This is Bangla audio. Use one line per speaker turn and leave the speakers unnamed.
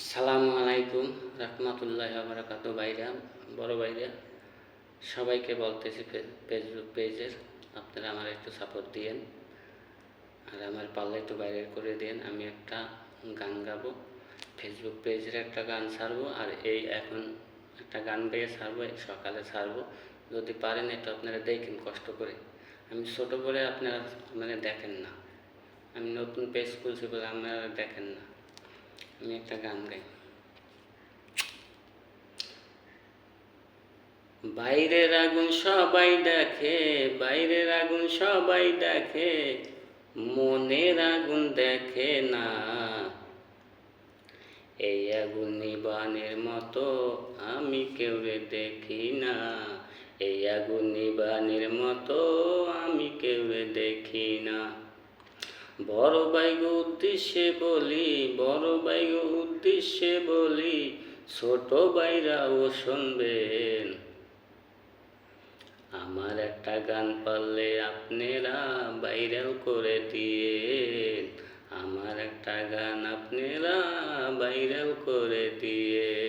আসসালামু আলাইকুম রহমতুল্লাহ বারাকাতু। ভাইরা, বড় ভাইরা, সবাইকে বলতেছি ফেসবুক পেজের আপনারা আমার একটু সাপোর্ট দিয়েন, আর আমার পাল্লা একটু বাইরে করে দিন। আমি একটা গান গাবো, ফেসবুক পেজের একটা গান ছাড়বো, আর এখন একটা গান গেয়ে ছাড়বো, সকালে ছাড়বো। যদি পারেন একটু আপনারা দেখেন কষ্ট করে। আমি ছোটো বলে আপনারা দেখেন না, আমি নতুন পেজ খুলছি বলে আপনারা দেখেন না। আমি একটা গান গাই। বাইরের আগুন সবাই দেখে, বাইরের আগুন সবাই দেখে, মনের আগুন দেখে না। এই আগুন নিবানের মতো আমি কেউরে দেখি না। এই আগুন নিবানের মতো আমি কেউরে দেখি না। বড় বাইগো উদ্দেশ্যে বলি, বড় বাইগো উদ্দেশ্যে বলি, ছোট বাইরাও শুনবেন। আমার একটা গান পারলে আপনারা ভাইরাল করে দিয়েন। আমার একটা গান আপনারা ভাইরাল করে দিয়েন।